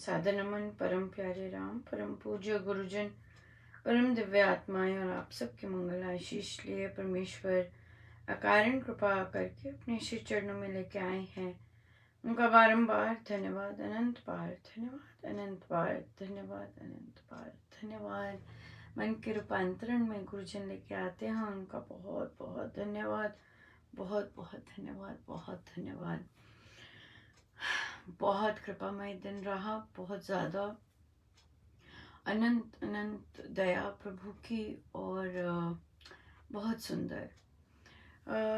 सादर नमन परम प्यारे राम, परम पूज्य गुरुजन, परम दिव्य आत्माएं और आप सबके मंगल आशीष लिए परमेश्वर अकारण कृपा करके अपने श्री चरणों में लेके आए हैं। उनका बारंबार धन्यवाद, अनंत बार धन्यवाद, अनंत बार धन्यवाद, अनंत बार धन्यवाद। मन के रूपांतरण में गुरुजन लेके आते हैं, उनका बहुत बहुत धन्यवाद, बहुत बहुत धन्यवाद, बहुत धन्यवाद। बहुत कृपामय दिन रहा, बहुत ज़्यादा अनंत अनंत दया प्रभु की, और बहुत सुंदर।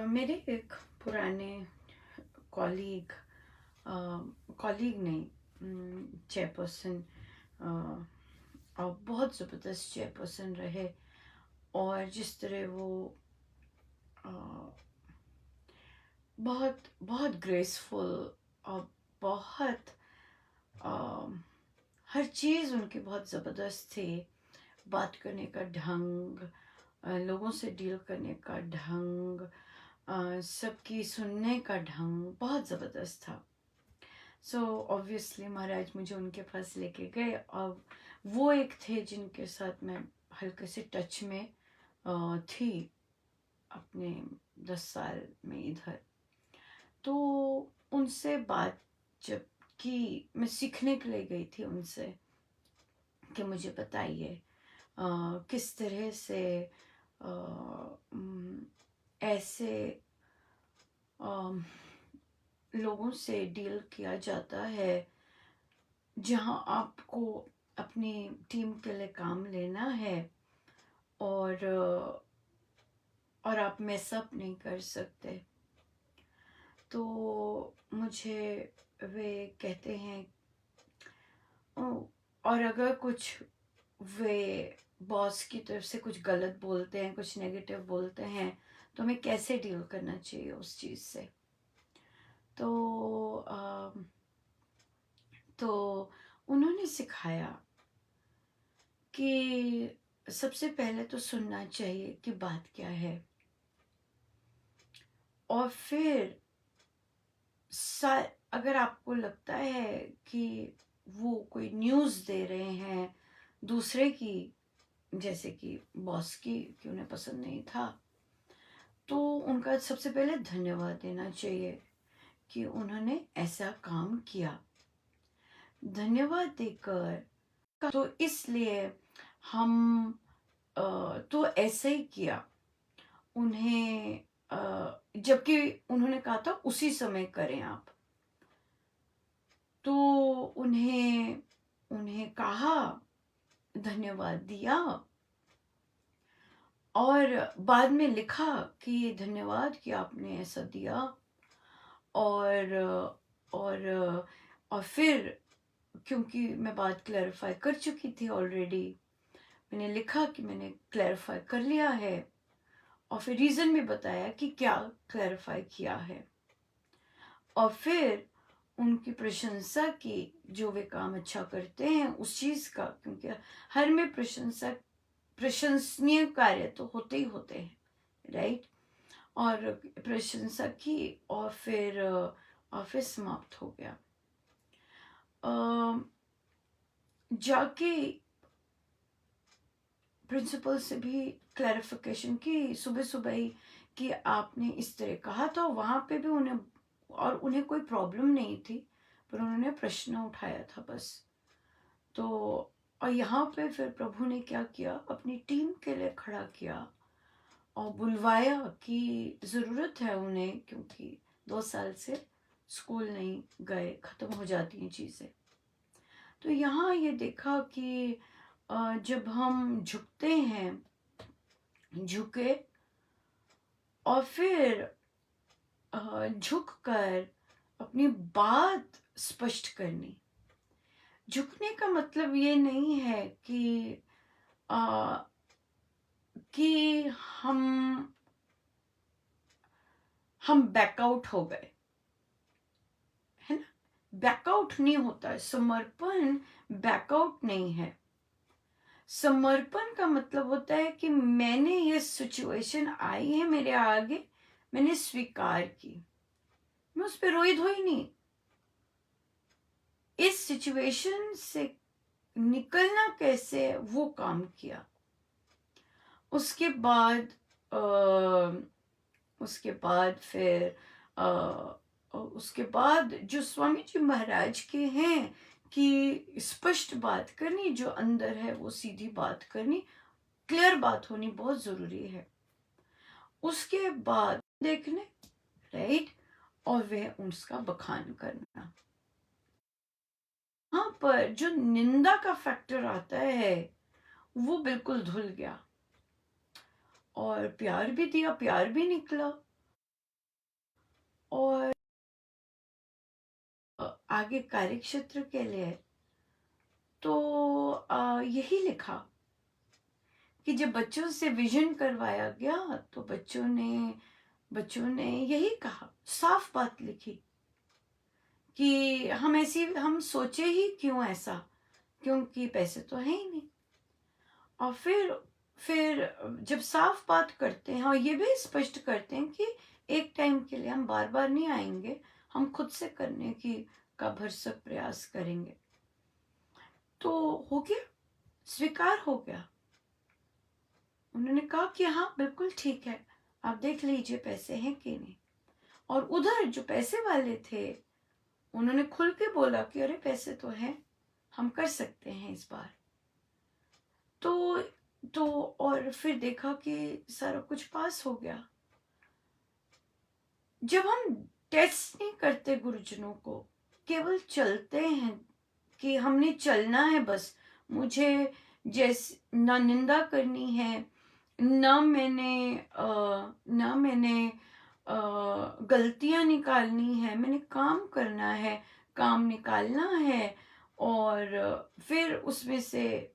मेरे एक पुराने कॉलीग नहीं, चेयरपर्सन, और बहुत ज़बरदस्त चेयरपर्सन रहे। और जिस तरह वो बहुत बहुत ग्रेसफुल और बहुत हर चीज़ उनकी बहुत ज़बरदस्त थी। बात करने का ढंग, लोगों से डील करने का ढंग, सबकी सुनने का ढंग बहुत ज़बरदस्त था। सो ऑब्वियसली महाराज मुझे उनके पास लेके गए, और वो एक थे जिनके साथ मैं हल्के से टच में थी अपने 10 साल में इधर। तो उनसे बात जब की, मैं सीखने के लिए गई थी उनसे कि मुझे बताइए किस तरह से ऐसे लोगों से डील किया जाता है जहां आपको अपनी टीम के लिए काम लेना है, और आप मेसअप नहीं कर सकते। तो मुझे वे कहते हैं, और अगर कुछ वे बॉस की तरफ से कुछ गलत बोलते हैं, कुछ नेगेटिव बोलते हैं, तो हमें कैसे डील करना चाहिए उस चीज़ से। तो उन्होंने सिखाया कि सबसे पहले तो सुनना चाहिए कि बात क्या है, और फिर अगर आपको लगता है कि वो कोई न्यूज़ दे रहे हैं दूसरे की, जैसे कि बॉस की, कि उन्हें पसंद नहीं था, तो उनका सबसे पहले धन्यवाद देना चाहिए कि उन्होंने ऐसा काम किया। धन्यवाद देकर, तो इसलिए हम तो ऐसे ही किया उन्हें, जबकि उन्होंने कहा था उसी समय करें आप। तो उन्हें उन्हें कहा, धन्यवाद दिया, और बाद में लिखा कि ये धन्यवाद कि आपने ऐसा दिया। और और और फिर क्योंकि मैं बात क्लैरिफाई कर चुकी थी ऑलरेडी, मैंने लिखा कि मैंने क्लैरिफाई कर लिया है, और फिर रीज़न भी बताया कि क्या क्लैरिफाई किया है, और फिर उनकी प्रशंसा की, जो वे काम अच्छा करते हैं उस चीज़ का, क्योंकि हर में प्रशंसनीय कार्य तो होते ही होते हैं, राइट। और प्रशंसा की, और फिर ऑफिस समाप्त हो गया। जाके प्रिंसिपल से भी क्लैरिफिकेशन की सुबह सुबह ही, कि आपने इस तरह कहा था। वहाँ पे भी उन्हें कोई प्रॉब्लम नहीं थी, पर उन्होंने प्रश्न उठाया था बस। तो और यहाँ पे फिर प्रभु ने क्या किया, अपनी टीम के लिए खड़ा किया और बुलवाया कि ज़रूरत है उन्हें, क्योंकि 2 साल से स्कूल नहीं गए, ख़त्म हो जाती हैं चीज़ें। तो यहाँ ये देखा कि जब हम झुकते हैं, झुके, और फिर झुक कर अपनी बात स्पष्ट करनी। झुकने का मतलब ये नहीं है आ, कि हम बैकआउट हो गए, है ना। बैकआउट नहीं होता है समर्पण, बैकआउट नहीं है। समर्पण का मतलब होता है कि मैंने ये सिचुएशन आई है मेरे आगे, मैंने स्वीकार की, मैं उस पर रोई धोई नहीं, इस सिचुएशन से निकलना कैसे है वो काम किया। उसके बाद अ, उसके बाद फिर उसके बाद जो स्वामी जी महाराज के हैं कि स्पष्ट बात करनी, जो अंदर है वो सीधी बात करनी, क्लियर बात होनी बहुत जरूरी है। उसके बाद देखने, राइट, और वह उसका बखान करना। हाँ, पर जो निंदा का फैक्टर आता है वो बिल्कुल धुल गया, और प्यार भी दिया, प्यार भी निकला। और आगे कार्य क्षेत्र के लिए तो यही लिखा कि जब बच्चों से विजन करवाया गया तो बच्चों ने यही कहा, साफ बात लिखी कि हम सोचे ही क्यों ऐसा, क्योंकि पैसे तो है ही नहीं। और फिर जब साफ बात करते हैं और ये भी स्पष्ट करते हैं कि एक टाइम के लिए हम बार बार नहीं आएंगे, हम खुद से करने की का भरसक प्रयास करेंगे, तो हो गया, स्वीकार हो गया। उन्होंने कहा कि हाँ बिल्कुल ठीक है, आप देख लीजिए पैसे हैं कि नहीं। और उधर जो पैसे वाले थे उन्होंने खुल के बोला कि अरे पैसे तो हैं, हम कर सकते हैं इस बार। तो तो और फिर देखा कि सारा कुछ पास हो गया। जब हम टेस्ट नहीं करते गुरुजनों को, केवल चलते हैं कि हमने चलना है बस, मुझे जैसे ना निंदा करनी है, ना मैंने गलतियां निकालनी है, मैंने काम करना है, काम निकालना है। और फिर उसमें से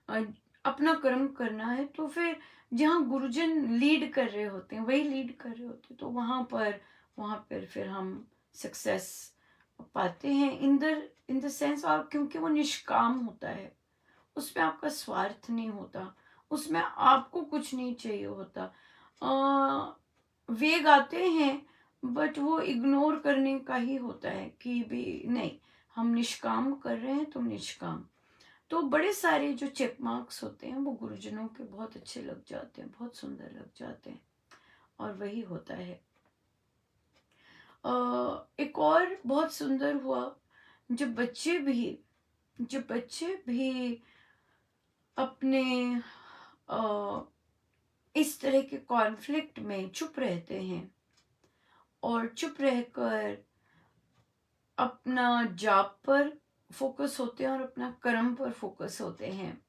अ, अपना कर्म करना है। तो फिर जहाँ गुरुजन लीड कर रहे होते हैं, वही लीड कर रहे होते हैं, तो वहाँ पर फिर हम सक्सेस पाते हैं इन द सेंस। और क्योंकि वो निष्काम होता है, उसमें आपका स्वार्थ नहीं होता, उसमें आपको कुछ नहीं चाहिए होता। वेग आते हैं बट वो इग्नोर करने का ही होता है कि भी नहीं, हम निष्काम कर रहे हैं, तुम निष्काम। तो बड़े सारे जो चेक मार्क्स होते हैं वो गुरुजनों के बहुत अच्छे लग जाते हैं, बहुत सुंदर लग जाते हैं। और वही होता है। एक और बहुत सुंदर हुआ, जब बच्चे भी अपने इस तरह के कॉन्फ्लिक्ट में चुप रहते हैं और चुप रहकर अपना जाप पर फोकस होते हैं और अपना कर्म पर फोकस होते हैं,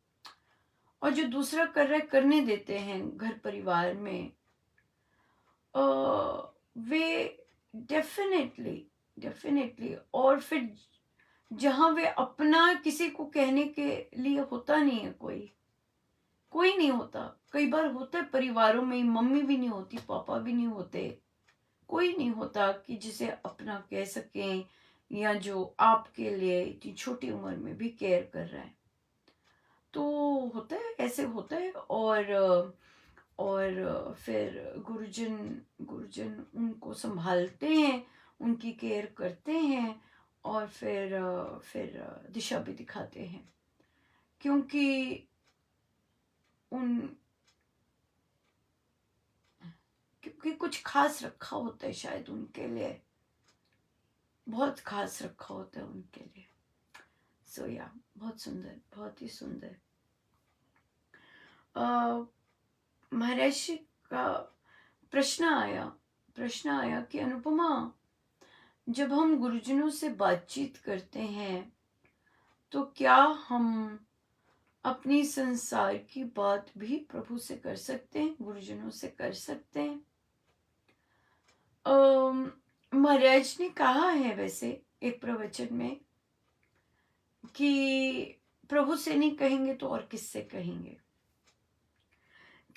और जो दूसरा कर रहा है करने देते हैं घर परिवार में, अ, वे डेफिनेटली डेफिनेटली। और फिर जहां वे अपना किसी को कहने के लिए होता नहीं है, कोई नहीं होता। कई बार होता है परिवारों में, मम्मी भी नहीं होती, पापा भी नहीं होते, कोई नहीं होता कि जिसे अपना कह सकें, या जो आपके लिए इतनी छोटी उम्र में भी केयर कर रहा है। तो होता है, ऐसे होता है। और फिर गुरुजन गुरुजन उनको संभालते हैं, उनकी केयर करते हैं, और फिर दिशा भी दिखाते हैं, क्योंकि उन क्योंकि कुछ खास रखा होता है शायद उनके लिए, बहुत खास रखा होता है उनके लिए। सो या बहुत सुंदर, बहुत ही सुंदर। महाराज जी का प्रश्न आया कि अनुपमा, जब हम गुरुजनों से बातचीत करते हैं तो क्या हम अपनी संसार की बात भी प्रभु से कर सकते हैं, गुरुजनों से कर सकते हैं? महाराज ने कहा है वैसे एक प्रवचन में कि प्रभु से नहीं कहेंगे तो और किससे कहेंगे।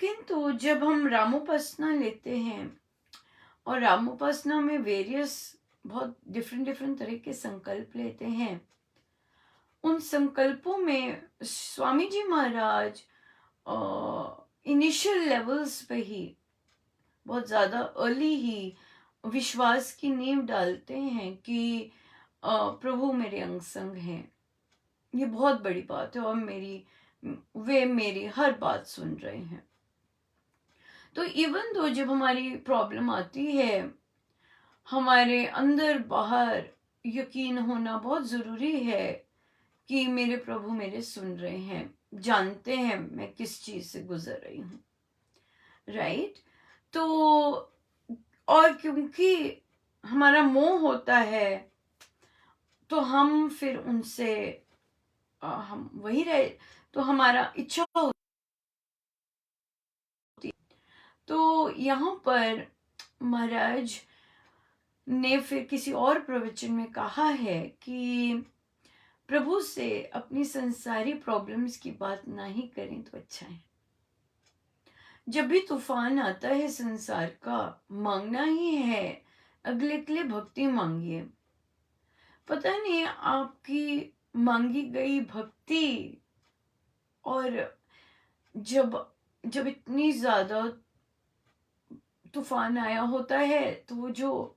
किंतु जब हम रामोपासना लेते हैं, और रामोपासना में वेरियस बहुत डिफरेंट डिफरेंट तरह के संकल्प लेते हैं, उन संकल्पों में स्वामी जी महाराज इनिशियल लेवल्स पे ही, बहुत ज़्यादा अर्ली ही विश्वास की नींव डालते हैं कि प्रभु मेरे अंग संग हैं। ये बहुत बड़ी बात है, और वे मेरी हर बात सुन रहे हैं। तो इवन तो जब हमारी प्रॉब्लम आती है, हमारे अंदर बाहर यकीन होना बहुत ज़रूरी है कि मेरे प्रभु मेरे सुन रहे हैं, जानते हैं मैं किस चीज़ से गुजर रही हूँ, राइट। तो और क्योंकि हमारा मोह होता है, तो हम फिर उनसे हम वही रहे, तो हमारा इच्छा होती। तो यहाँ पर महाराज ने फिर किसी और प्रवचन में कहा है कि प्रभु से अपनी संसारी प्रॉब्लम्स की बात ना ही करें तो अच्छा है। जब भी तूफान आता है संसार का, मांगना ही है, अगले के लिए भक्ति मांगिए। पता नहीं आपकी मांगी गई भक्ति, और जब जब इतनी ज्यादा तूफान आया होता है, तो वो जो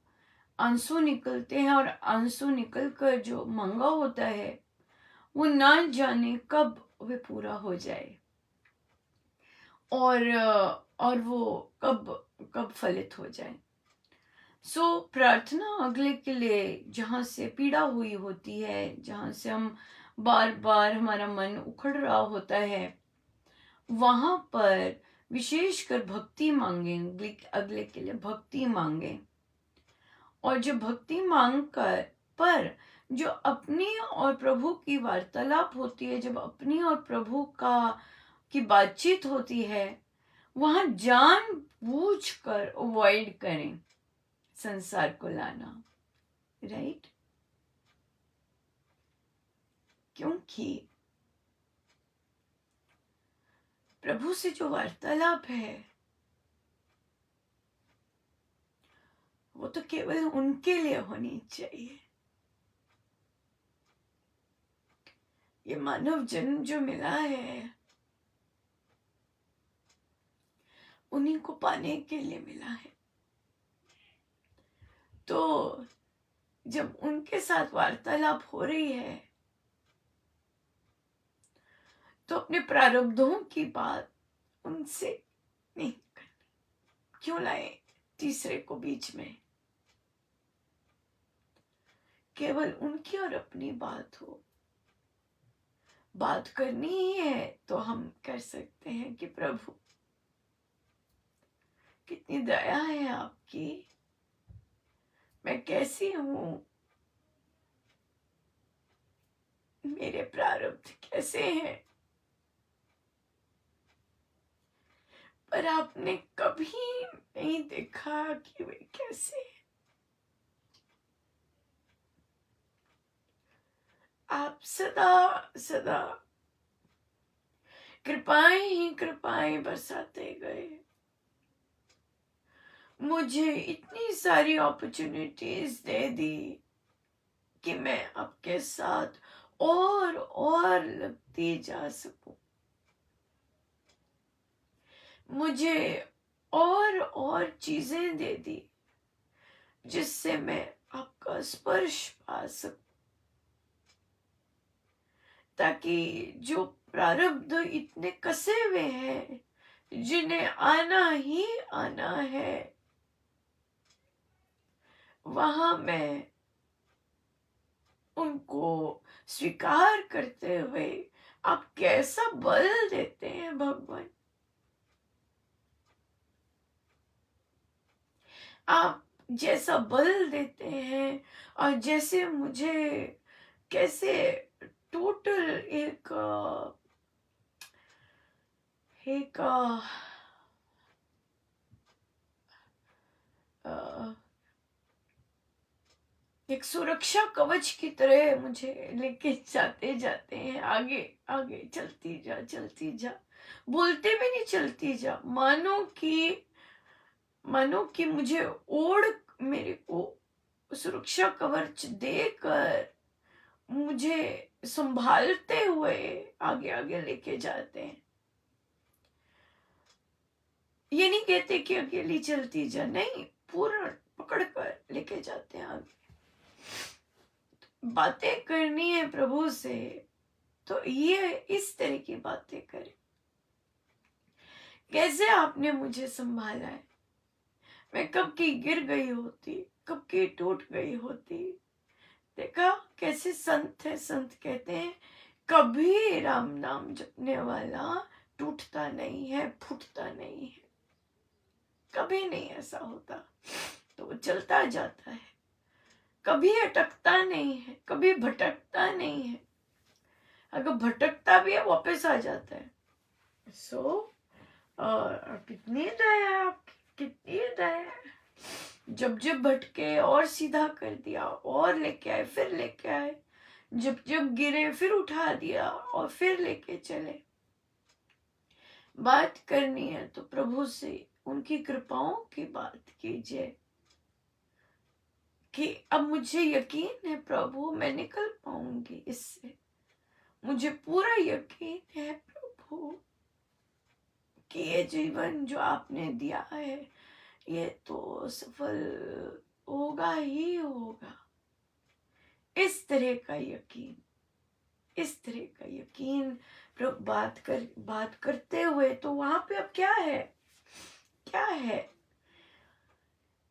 आंसू निकलते हैं, और आंसू निकल कर जो मांगा होता है, वो ना जाने कब वे पूरा हो जाए, और वो कब कब फलित हो जाए। सो प्रार्थना अगले के लिए, जहाँ से पीड़ा हुई होती है, जहाँ से हम बार बार हमारा मन उखड़ रहा होता है, वहां पर विशेषकर भक्ति मांगे, अगले के लिए भक्ति मांगे। और जो भक्ति मांग कर पर जो अपनी और प्रभु की वार्तालाप होती है, जब अपनी और प्रभु का की बातचीत होती है, वहां जान बूझ कर अवॉइड करें संसार को लाना, राइट। क्योंकि प्रभु से जो वार्तालाप है, वो तो केवल उनके लिए होनी चाहिए। ये मानव जन्म जो मिला है, उन्हीं को पाने के लिए मिला है। तो जब उनके साथ वार्तालाप हो रही है, तो अपने प्रारब्धों की बात उनसे नहीं करनी। क्यों लाए तीसरे को बीच में? केवल उनकी और अपनी बात हो। बात करनी ही है तो हम कर सकते हैं कि प्रभु, कितनी दया है आपकी, मैं कैसी हूं, मेरे प्रारब्ध कैसे हैं, पर आपने कभी नहीं देखा कि वे कैसे हैं। आप सदा सदा कृपाएं ही कृपाएं बरसाते गए। मुझे इतनी सारी अपॉर्चुनिटीज दे दी कि मैं आपके साथ और लगती जा सकूं। मुझे और चीजें दे दी जिससे मैं आपका स्पर्श पा सकूं, ताकि जो प्रारब्ध इतने कसे हुए हैं, जिन्हें आना ही आना है, वहां मैं उनको स्वीकार करते हुए, आप कैसा बल देते हैं भगवान। आप जैसा बल देते हैं, और जैसे मुझे कैसे टोटल एक एक सुरक्षा कवच की तरह मुझे लेके जाते जाते हैं, आगे आगे चलती जा, बोलते भी नहीं चलती जा, मानो कि मुझे ओढ़, मेरे को सुरक्षा कवच देकर मुझे संभालते हुए आगे आगे लेके जाते हैं। ये नहीं कहते कि अकेली चलती जा, नहीं, पूर्ण पकड़ कर लेके जाते हैं आगे। बातें करनी है प्रभु से तो ये इस तरह की बातें करें। कैसे आपने मुझे संभाला है, मैं कब की गिर गई होती, कब की टूट गई होती। देखा कैसे संत है, संत कहते हैं कभी राम नाम जपने वाला टूटता नहीं है, फूटता नहीं है, कभी नहीं ऐसा होता। तो वो चलता जाता है, कभी अटकता नहीं है, कभी भटकता नहीं है। अगर भटकता भी है वापस आ जाता है। कितनी दया है आपकी, कितनी दया है। जब जब भटके और सीधा कर दिया, और लेके आए, फिर लेके आए। जब जब गिरे फिर उठा दिया और फिर लेके चले। बात करनी है तो प्रभु से उनकी कृपाओं की बात कीजिए कि अब मुझे यकीन है प्रभु मैं निकल पाऊंगी इससे। मुझे पूरा यकीन है प्रभु कि ये जीवन जो आपने दिया है ये तो सफल होगा ही होगा। इस तरह का यकीन, इस तरह का यकीन प्रभु बात करते हुए तो वहां पे अब क्या है, क्या है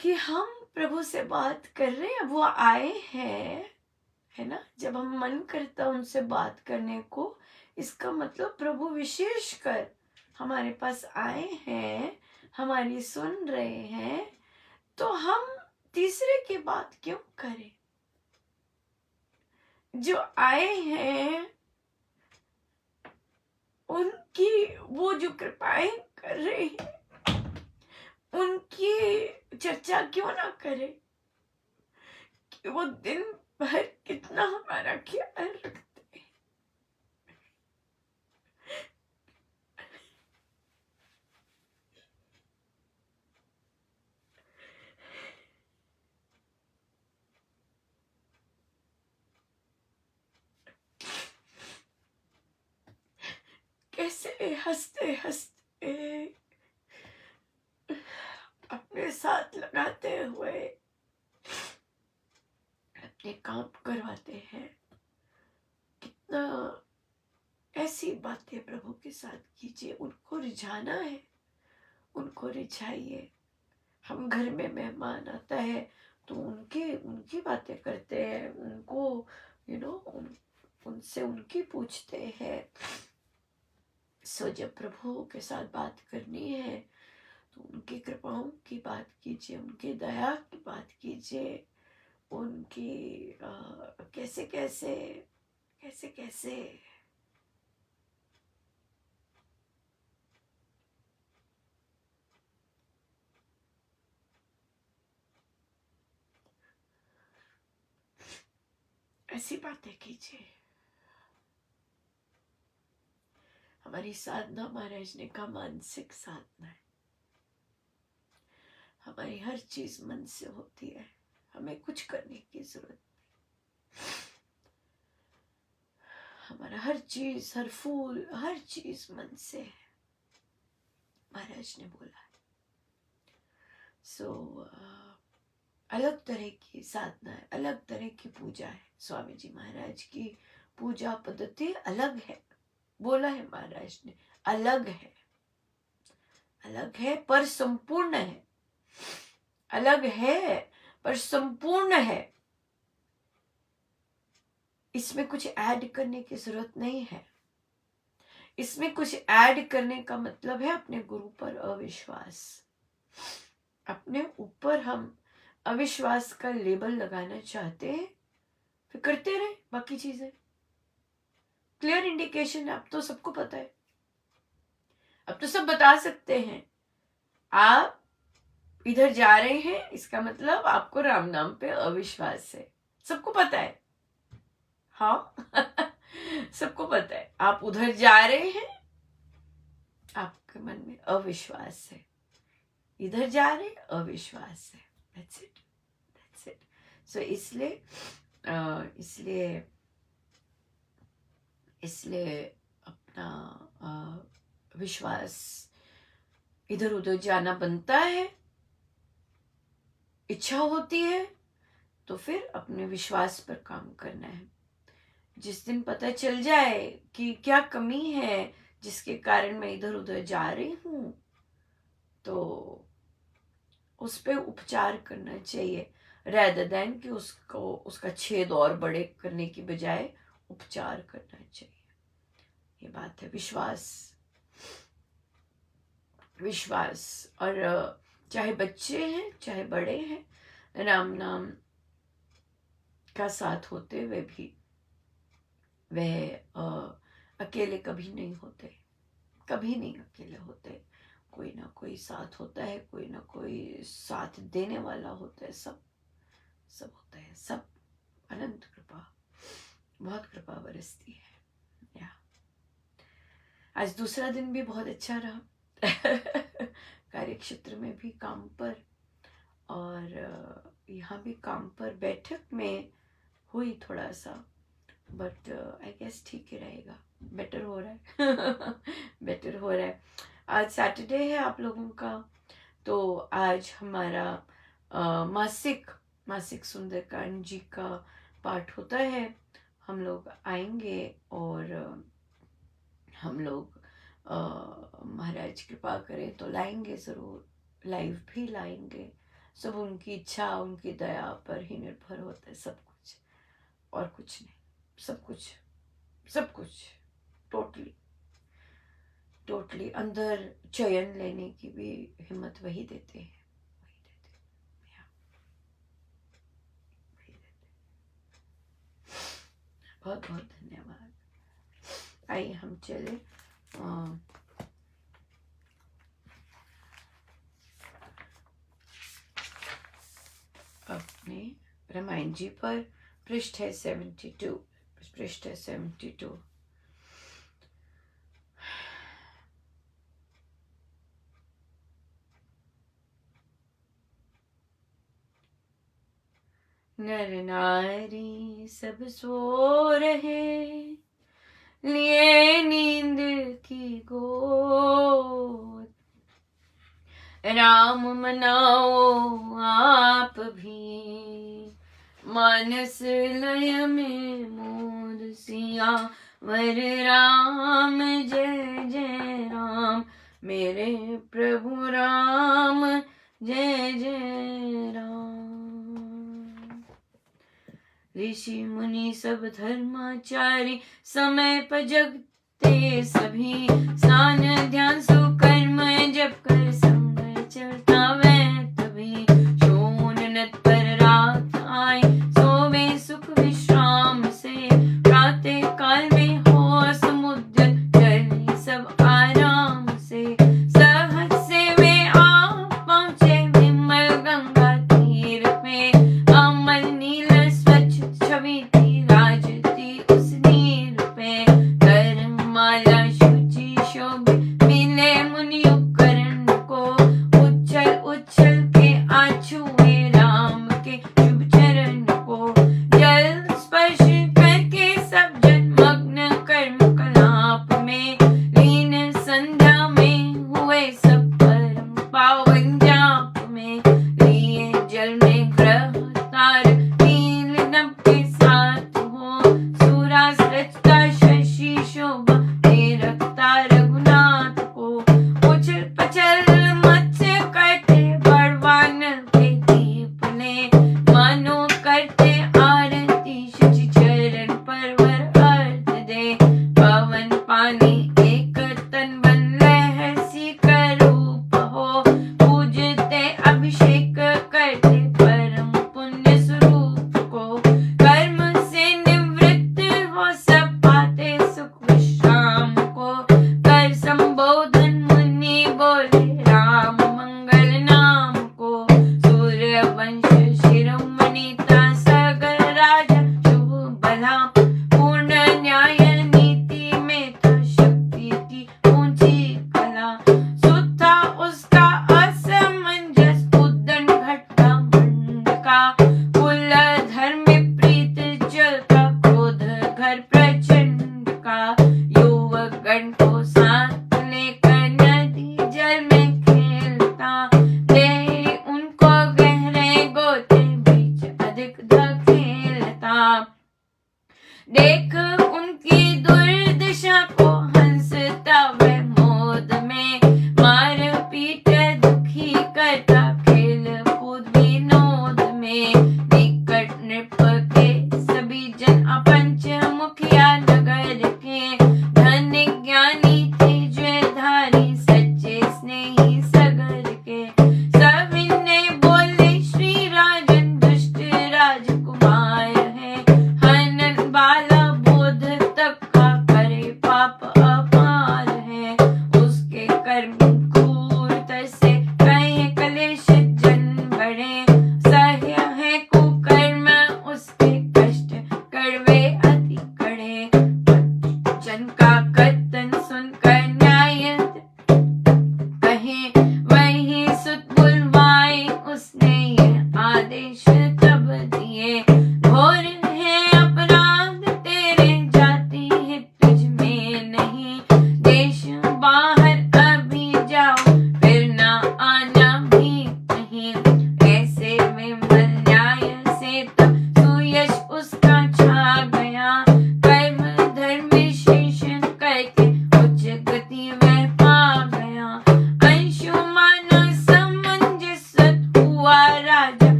कि हम प्रभु से बात कर रहे हैं, वो आए हैं, है ना। जब हम मन करता उनसे बात करने को, इसका मतलब प्रभु विशेष कर हमारे पास आए हैं, हमारी सुन रहे हैं। तो हम तीसरे की बात क्यों करें। जो आए हैं उनकी वो जो कृपाएं कर रहे हैं उनकी चर्चा क्यों ना करें कि वो दिन भर कितना हमारा ख्याल रखते हैं। कैसे हंसते हंसते अपने साथ लगाते हुए अपने काम करवाते हैं। कितना ऐसी बातें प्रभु के साथ कीजिए। उनको रिझाना है, उनको रिझाइए। हम घर में मेहमान आता है तो उनकी बातें करते हैं, उनको उनसे उनकी पूछते हैं। जब प्रभु के साथ बात करनी है तो उनकी कृपाओं की बात कीजिए, उनकी दया की बात कीजिए, उनकी कैसे कैसे कैसे कैसे ऐसी बातें कीजिए। हमारी साधना महाराज ने कहा मानसिक साधना है। हमारी हर चीज मन से होती है, हमें कुछ करने की जरूरत नहीं। हमारा हर चीज, हर फूल, हर चीज मन से है, महाराज ने बोला है। अलग तरह की साधना है, अलग तरह की पूजा है। स्वामी जी महाराज की पूजा पद्धति अलग है, बोला है महाराज ने, अलग है, अलग है पर संपूर्ण है। अलग है पर संपूर्ण है। इसमें कुछ ऐड करने की जरूरत नहीं है। इसमें कुछ ऐड करने का मतलब है अपने गुरु पर अविश्वास। अपने ऊपर हम अविश्वास का लेबल लगाना चाहते हैं, फिर करते रहे बाकी चीजें। क्लियर इंडिकेशन है, अब तो सबको पता है, अब तो सब बता सकते हैं। आप इधर जा रहे हैं इसका मतलब आपको राम नाम पे अविश्वास है, सबको पता है। हाँ सबको पता है। आप उधर जा रहे हैं, आपके मन में अविश्वास है। इधर जा रहे हैं, अविश्वास है। That's it, that's it. So इसलिए अपना विश्वास इधर उधर जाना बनता है। इच्छा होती है तो फिर अपने विश्वास पर काम करना है। जिस दिन पता चल जाए कि क्या कमी है जिसके कारण मैं इधर उधर जा रही हूँ, तो उस पे उपचार करना चाहिए, rather than कि उसका छेद और बड़े करने की बजाय उपचार करना चाहिए। ये बात है विश्वास। विश्वास। और चाहे बच्चे हैं चाहे बड़े हैं, राम नाम का साथ होते हुए भी वह अकेले कभी नहीं होते, कभी नहीं अकेले होते। कोई ना कोई साथ होता है, कोई ना कोई साथ देने वाला होता है। सब सब होता है, सब अनंत कृपा, बहुत कृपा बरसती है। या आज दूसरा दिन भी बहुत अच्छा रहा कार्य क्षेत्र में भी, काम पर, और यहाँ भी काम पर बैठक में हुई थोड़ा सा, बट आई गेस ठीक ही रहेगा, बेटर हो रहा है बेटर हो रहा है। आज सैटरडे है आप लोगों का, तो आज हमारा मासिक सुंदरकांड जी का पाठ होता है। हम लोग आएंगे और हम लोग महाराज कृपा करें तो लाएंगे, ज़रूर लाइव भी लाएंगे। सब उनकी इच्छा, उनकी दया पर ही निर्भर होता है सब कुछ, और कुछ नहीं। सब कुछ टोटली अंदर चयन लेने की भी हिम्मत वही देते हैं, वही देते हैं। बहुत बहुत धन्यवाद। आइए हम चले अपने रामायण जी पर। पृष्ठ है 72, पृष्ठ है 72। नर नारी सब सो रहे, लिए नींद की गोद। राम मनाओ आप भी, मानस लय में मोद। सिया वर राम जय जय राम, मेरे प्रभु राम जय जय राम। ऋषि मुनि सब धर्माचारी, समय पर जगते सभी। स्नान ध्यान सुकर्म जप कर, संग चलता वह तभी। शोननत पर रात आई, सोवे सुख विश्राम से। प्रातः काल में हो समुद्र, चले सब आराम से। सहज से वे आ पहुँचे विमल गंगा तीर पे। अमल नील स्वच्छ छवि थी, राजती उस नीर पे। करमाला शुचि शोभे, मिले मुनि उपकरण को। उच्छल उच्छल के आछुए राम के शुभ चरण को। जल स्पर्श करके सब जन मग्न कर्म कलाप में। लीन संध्या में हुए सब परम पावन जाप में। लिए जल में ग्रह तार, नील नभ के साथ हो। सूरज रचता शशि शोभा, दे रखता रघुनाथ को। उछल पछल मत्स्य करते, बड़वान के दीप ने। मानो करते आरती, शुचि चरण पर वर अर्घ दे। पवन पानी एक तन बन, लहसी का रूप हो। पूजते अभिषेक करते, परम पुण्य स्वरूप को। कर्म से निवृत्त हो सब, पाते सुख विश्राम को। कर संबोधन मुनि बोले, राम मंगल नाम को। सूर्य वंश शिरोमणि ता, सगर राजा शुभ भला। पूर्ण न्याय नीति में था, शक्ति की ऊंची कला। सुथा उसका असमंजस, उद्दंड घटता मंड का। कुल धर्म प्रीत चलता, क्रोध घर प्रचंड का। युवक गण को साथ लेकर, नदी जल में खेलता। दे उनको गहरे गोते, बीच अधिक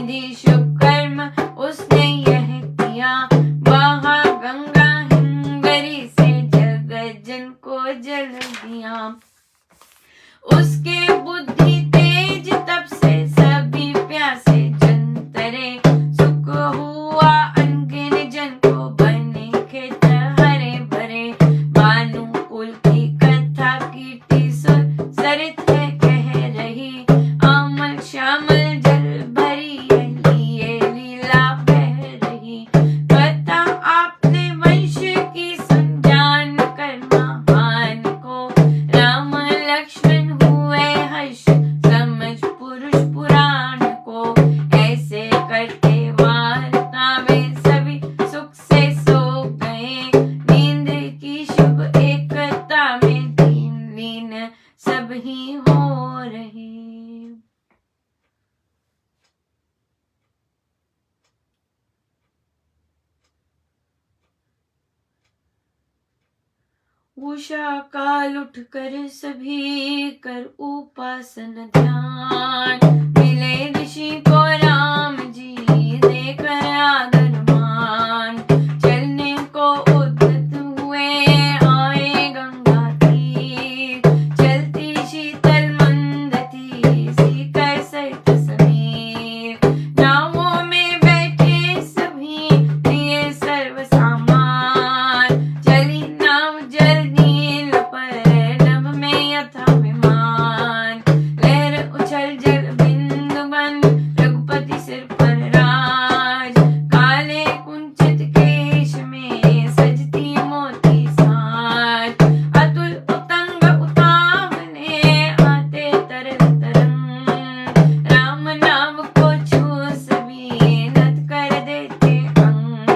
विधि शुभ कर्म उसने यह किया, वहाँ गंगा हिंगरी से जगत जन को जल दिया। उसके बुद्धि तेज तप से सभी प्यासे जन तरे, सुख हुआ अनगिन जन को बने खेत हरे भरे। भानुकुल की कथा कीर्ति सुर सरित है कह रही, अमल श्यामल जल भरी ये लीला बह रही। कथा आपने वंश की सुन जान कर महान को, राम लक्ष्मण हुए हर्ष समझ पुरुष पुराण को। ऐसे करते वार्ता में सभी सुख से सो गए, नींद की शुभ एकता में दीन लीन सब ही हो रहे। उषा काल उठ कर सभी कर उपासन ध्यान, मिले ऋषि को राम जी देकर आदर मान। चलने को उद्यत हुए आए गंगा तीर, चलती शीतल मंद थी सीकर सहित समीर। नावों में बैठे सभी लिए सर्व सामान, चली नाव जल नील पर नभ में यथा विमान। लहर उछल जल बिंदु बन रघुपति सिर पर राज, काले कुंचित केश में सजती मोती साज। अतुल उतंग उतावले आते तरल तरंग, राम नाम को छू सभी नत कर देते अंग।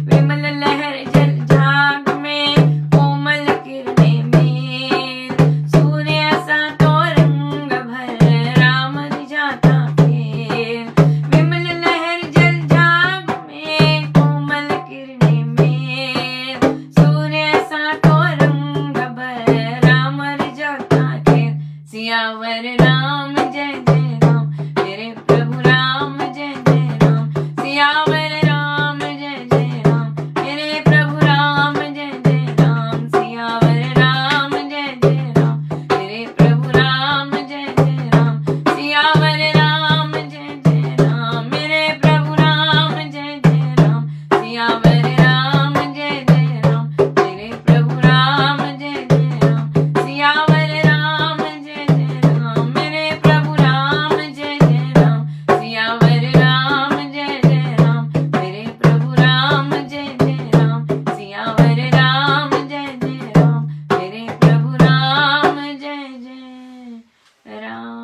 विमल लहर जल झाग में कोमल किरणें मेल, सूर्य सा तो रंग भर राम रिझाता खेल। विमल लहर जल झाग में कोमल किरणें मेल, सूर्य सा तो रंग भर राम रिझाता खेल। सियावर राम जय जय राम, मेरे प्रभु राम जय जय राम। सियावर राम जय जय राम, मेरे प्रभु राम जय जय राम। सियावर राम जय जय राम, मेरे प्रभु राम जय जय राम। सियावर राम जय जय राम, मेरे प्रभु राम जय जय राम। सियावर राम जय जय राम, मेरे प्रभु राम जय जय राम। सियावर राम जय जय राम, मेरे प्रभु राम जय जय राम। सियावर राम जय जय राम, मेरे प्रभु राम जय जय राम। सियावर राम जय जय राम, मेरे प्रभु राम जय जय राम।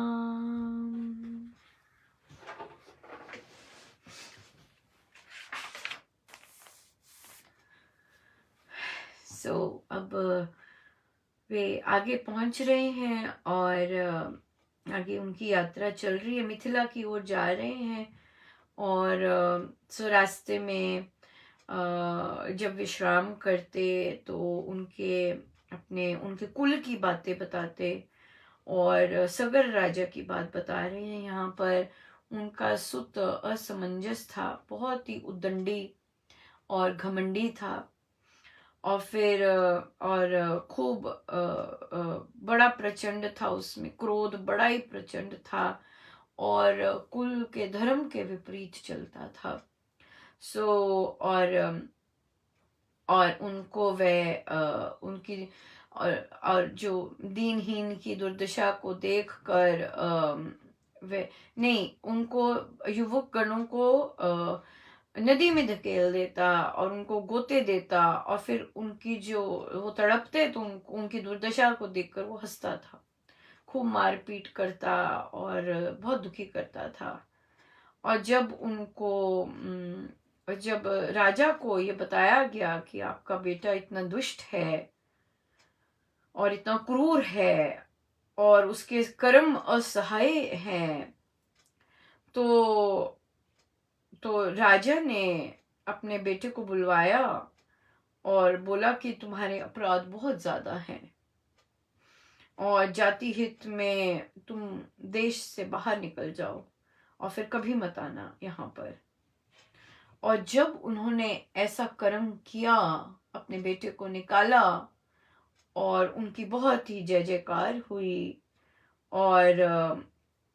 अब वे आगे पहुंच रहे हैं और आगे उनकी यात्रा चल रही है, मिथिला की ओर जा रहे हैं। और रास्ते में जब विश्राम करते तो उनके कुल की बातें बताते और सगर राजा की बात बता रहे हैं। यहाँ पर उनका सुत असमंजस था, बहुत ही उद्दंडी और घमंडी था, और फिर खूब बड़ा प्रचंड था, उसमें क्रोध बड़ा ही प्रचंड था और कुल के धर्म के विपरीत चलता था। और उनको उनकी और जो दीनहीन की दुर्दशा को देखकर वे नहीं उनको युवक गणों को नदी में धकेल देता और उनको गोते देता, और फिर उनकी जो वो तड़पते तो उनकी दुर्दशा को देखकर वो हंसता था, खूब मारपीट करता और बहुत दुखी करता था। और जब राजा को ये बताया गया कि आपका बेटा इतना दुष्ट है और इतना क्रूर है और उसके कर्म असहाय हैं, तो राजा ने अपने बेटे को बुलवाया और बोला कि तुम्हारे अपराध बहुत ज्यादा हैं और जाति हित में तुम देश से बाहर निकल जाओ और फिर कभी मत आना यहाँ पर। और जब उन्होंने ऐसा कर्म किया, अपने बेटे को निकाला, और उनकी बहुत ही जय जयकार हुई, और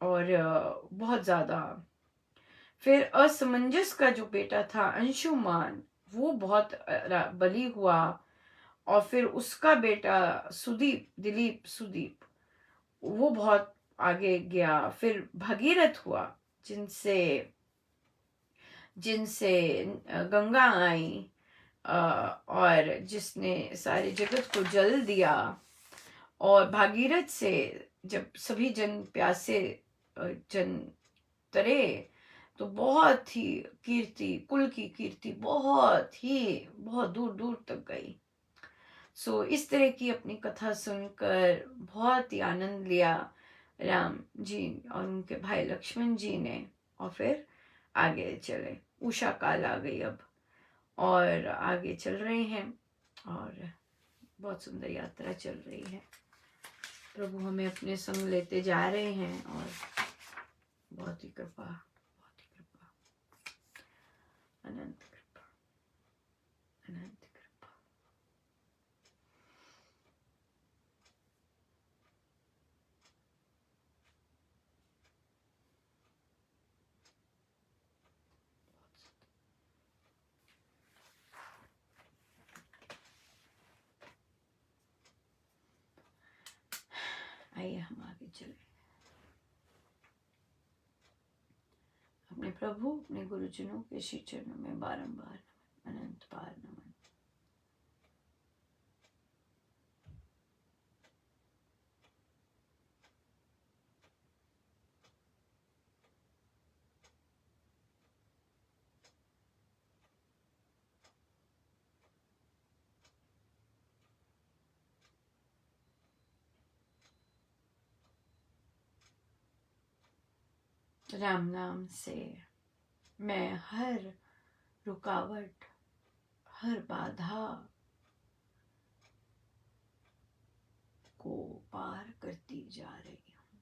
बहुत ज़्यादा। फिर असमंजस का जो बेटा था अंशुमान, वो बहुत बली हुआ, और फिर उसका बेटा दिलीप सुदीप, वो बहुत आगे गया। फिर भगीरथ हुआ, जिनसे जिनसे गंगा आई, और जिसने सारे जगत को जल दिया। और भागीरथ से जब सभी जन प्यासे जन तरे, तो बहुत ही कीर्ति, कुल की कीर्ति बहुत दूर दूर तक गई। इस तरह की अपनी कथा सुनकर बहुत ही आनंद लिया राम जी और उनके भाई लक्ष्मण जी ने। और फिर आगे चले, उषा काल आ गई अब, और आगे चल रहे हैं, और बहुत सुंदर यात्रा चल रही है। प्रभु हमें अपने संग लेते जा रहे हैं, और बहुत ही कृपा, अनंत कृपा, अनंत कृपा। आइए हम आगे चले। अपने प्रभु, अपने गुरुजनों के श्री चरणों में बारंबार अनंत बार नमन। राम नाम से मैं हर रुकावट, हर बाधा को पार करती जा रही हूँ।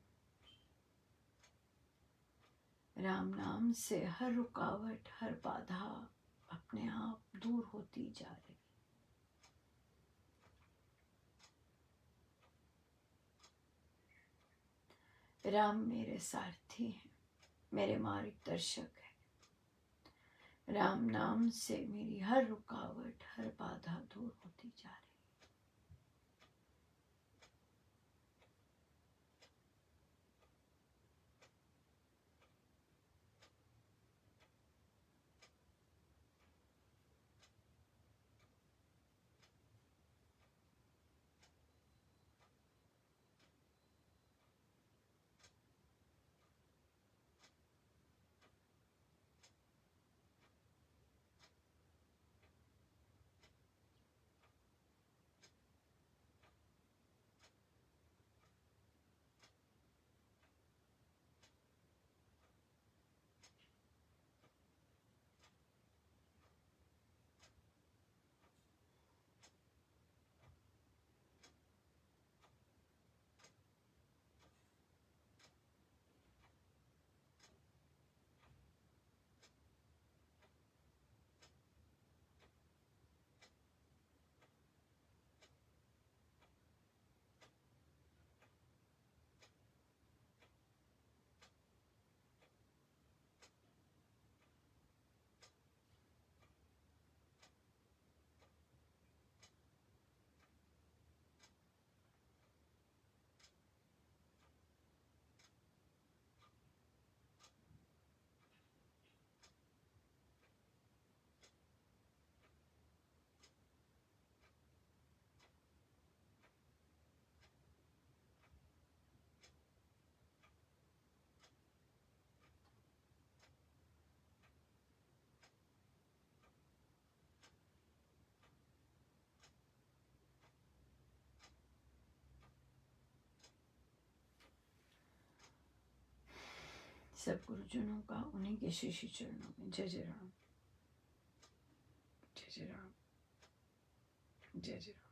राम नाम से हर रुकावट, हर बाधा अपने आप दूर होती जा रही। राम मेरे सारथी हैं, मेरे मार्गदर्शक है। राम नाम से मेरी हर रुकावट, हर बाधा दूर होती जा रही। सब गुरुजनों का उन्हीं के श्री श्री चरणों में जय जय राम, जय जय राम, जय जय राम।